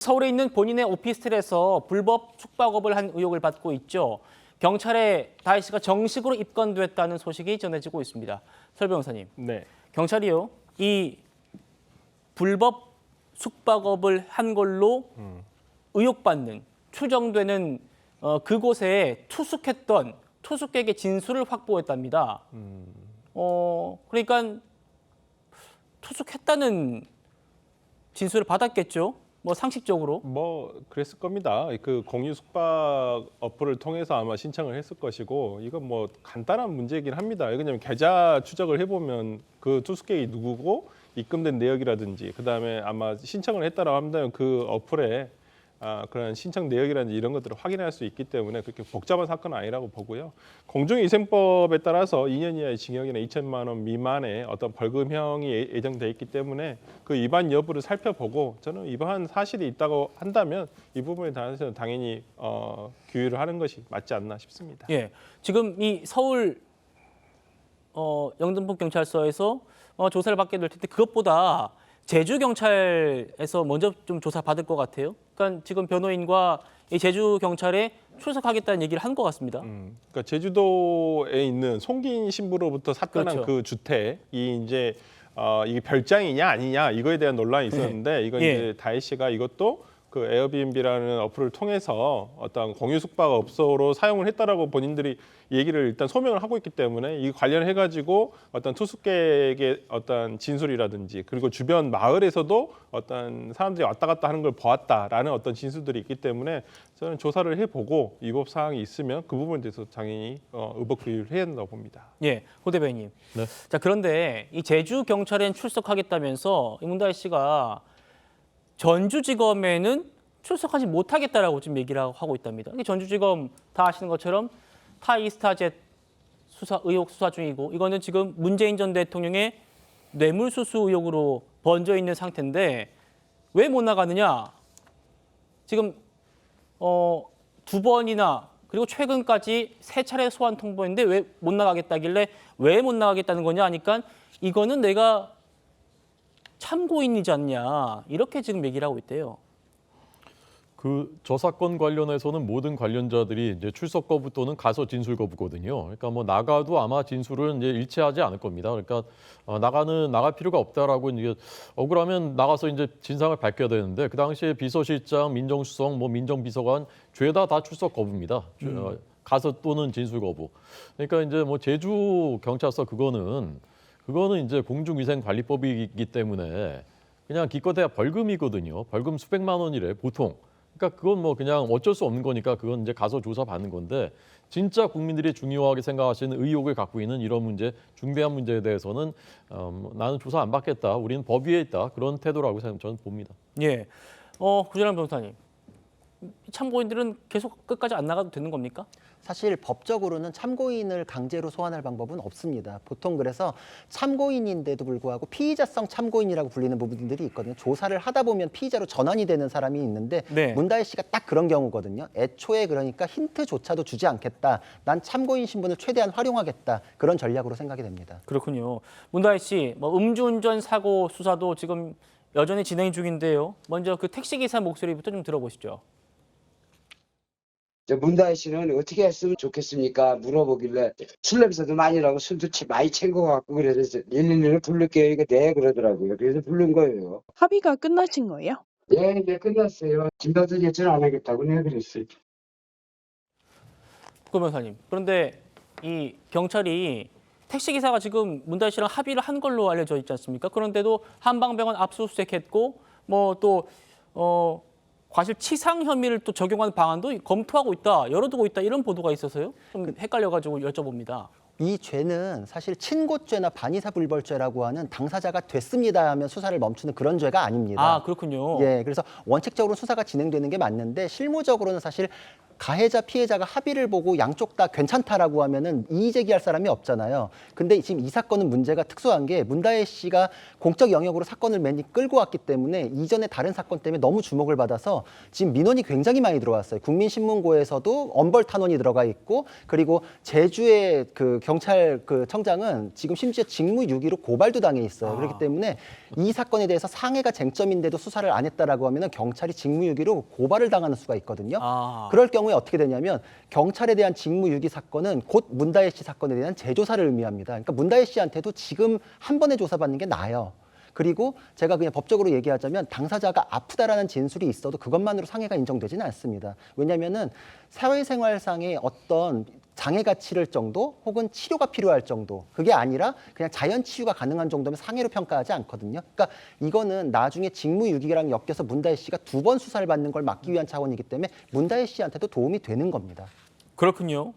서울에 있는 본인의 오피스텔에서 불법 숙박업을 한 의혹을 받고 있죠. 경찰에 다혜 씨가 정식으로 입건됐다는 소식이 전해지고 있습니다. 설 변호사님, 네. 경찰이요, 이 불법 숙박업을 한 걸로 의혹받는, 추정되는 그곳에 투숙했던 투숙객의 진술을 확보했답니다. 그러니까 투숙했다는 진술을 받았겠죠. 뭐 상식적으로. 뭐 그랬을 겁니다. 그 공유 숙박 어플을 통해서 아마 신청을 했을 것이고, 이건 뭐 간단한 문제이긴 합니다. 왜냐하면 계좌 추적을 해보면 그 투숙객이 누구고 입금된 내역이라든지, 그다음에 아마 신청을 했다라고 한다면 그 어플에 그런 신청 내역이라든지 이런 것들을 확인할 수 있기 때문에 그렇게 복잡한 사건은 아니라고 보고요. 공중위생법에 따라서 2년 이하의 징역이나 2천만 원 미만의 어떤 벌금형이 예정돼 있기 때문에 그 위반 여부를 살펴보고, 저는 위반 사실이 있다고 한다면 이 부분에 대해서는 당연히 규율을 하는 것이 맞지 않나 싶습니다. 예, 지금 이 서울 영등포 경찰서에서 조사를 받게 될 텐데 그것보다 제주 경찰에서 먼저 좀 조사 받을 것 같아요. 그러니까 지금 변호인과 이 제주 경찰에 출석하겠다는 얘기를 한 것 같습니다. 그러니까 제주도에 있는 송긴 신부로부터 삭감한 그렇죠. 그 주택이 이제 이게 별장이냐 아니냐 이거에 대한 논란이 있었는데, 이건 예. 이제 다혜 씨가 이것도 그 에어비앤비라는 어플을 통해서 어떤 공유 숙박업소로 사용을 했다라고 본인들이 얘기를 일단 소명을 하고 있기 때문에, 이 관련해 가지고 어떤 투숙객의 어떤 진술이라든지, 그리고 주변 마을에서도 어떤 사람들이 왔다 갔다 하는 걸 보았다라는 어떤 진술들이 있기 때문에, 저는 조사를 해보고 위법 사항이 있으면 그 부분에 대해서 당연히 의법 규율을 해야 된다고 봅니다. 예, 호 대변인. 네. 자, 그런데 이 제주 경찰엔 출석하겠다면서 이 문다혜 씨가 전주지검에는 출석하지 못하겠다라고 지금 얘기를 하고 있답니다. 이게 전주지검 다 아시는 것처럼 타이스타젯 의혹 수사 중이고, 이거는 지금 문재인 전 대통령의 뇌물수수 의혹으로 번져 있는 상태인데 왜 못 나가느냐? 지금 두 번이나 그리고 최근까지 세 차례 소환 통보했는데 왜 못 나가겠다길래 왜 못 나가겠다는 거냐 하니까 이거는 내가 참고인이지 않냐, 이렇게 지금 얘기를 하고 있대요. 저 사건 관련해서는 모든 관련자들이 이제 출석 거부 또는 가서 진술 거부거든요. 그러니까 뭐 나가도 아마 진술은 이제 일치하지 않을 겁니다. 그러니까 나갈 필요가 없다라고, 이제 억울하면 나가서 이제 진상을 밝혀야 되는데, 그 당시에 비서실장, 민정수석, 뭐 민정비서관 죄다 다 출석 거부입니다. 가서 또는 진술 거부. 그러니까 이제 뭐 제주 경찰서 그거는 이제 공중위생관리법이기 때문에 그냥 기껏해야 벌금이거든요. 벌금 수백만 원이래 보통. 그러니까 그건 뭐 그냥 어쩔 수 없는 거니까 그건 이제 가서 조사 받는 건데, 진짜 국민들이 중요하게 생각하시는 의혹을 갖고 있는 이런 문제, 중대한 문제에 대해서는 나는 조사 안 받겠다, 우리는 법 위에 있다, 그런 태도라고 저는 봅니다. 예, 구전환 변호사님, 참고인들은 계속 끝까지 안 나가도 되는 겁니까? 사실 법적으로는 참고인을 강제로 소환할 방법은 없습니다. 보통 그래서 참고인인데도 불구하고 피의자성 참고인이라고 불리는 부분들이 있거든요. 조사를 하다 보면 피의자로 전환이 되는 사람이 있는데, 네. 문다혜 씨가 딱 그런 경우거든요. 애초에 그러니까 힌트조차도 주지 않겠다. 난 참고인 신분을 최대한 활용하겠다. 그런 전략으로 생각이 됩니다. 그렇군요. 문다혜 씨, 뭐 음주운전 사고 수사도 지금 여전히 진행 중인데요. 먼저 그 택시기사 목소리부터 좀 들어보시죠. 문다혜 씨는 어떻게 했으면 좋겠습니까? 물어보길래 술 냄새도 많이 나고 술도 많이 챙거 갖고 그래서 112를 부를게요. 이거 네 그러더라고요. 그래서 부른 거예요. 합의가 끝나신 거예요? 예, 이제 끝났어요. 김다수 제출 안 하겠다고 내가 그랬어요. 구 변호사님, 그런데 이 경찰이 택시기사가 지금 문다혜 씨랑 합의를 한 걸로 알려져 있지 않습니까? 그런데도 한방병원 압수수색했고, 뭐 또 과실치상 혐의를 또 적용하는 방안도 검토하고 있다, 열어두고 있다, 이런 보도가 있어서요. 좀 헷갈려가지고 여쭤봅니다. 이 죄는 사실 친고죄나 반의사불벌죄라고 하는 당사자가 됐습니다 하면 수사를 멈추는 그런 죄가 아닙니다. 아, 그렇군요. 예, 그래서 원칙적으로 수사가 진행되는 게 맞는데, 실무적으로는 사실 가해자 피해자가 합의를 보고 양쪽 다 괜찮다라고 하면은 이의 제기할 사람이 없잖아요. 근데 지금 이 사건은 문제가 특수한 게 문다혜 씨가 공적 영역으로 사건을 많이 끌고 왔기 때문에 이전에 다른 사건 때문에 너무 주목을 받아서 지금 민원이 굉장히 많이 들어왔어요. 국민신문고에서도 엄벌 탄원이 들어가 있고 그리고 제주의 그 경찰 그 청장은 지금 심지어 직무유기로 고발도 당해 있어요. 그렇기 때문에 이 사건에 대해서 상해가 쟁점인데도 수사를 안 했다라고 하면은 경찰이 직무유기로 고발을 당하는 수가 있거든요. 그럴 경우에 어떻게 되냐면 경찰에 대한 직무유기 사건은 곧 문다혜 씨 사건에 대한 재조사를 의미합니다. 그러니까 문다혜 씨한테도 지금 한 번에 조사받는 게 나아요. 그리고 제가 그냥 법적으로 얘기하자면 당사자가 아프다라는 진술이 있어도 그것만으로 상해가 인정되지는 않습니다. 왜냐하면은 사회생활상의 어떤 장애가 치를 정도 혹은 치료가 필요할 정도 그게 아니라 그냥 자연 치유가 가능한 정도면 상해로 평가하지 않거든요. 그러니까 이거는 나중에 직무유기랑 엮여서 문다혜 씨가 2번 수사를 받는 걸 막기 위한 차원이기 때문에 문다혜 씨한테도 도움이 되는 겁니다. 그렇군요.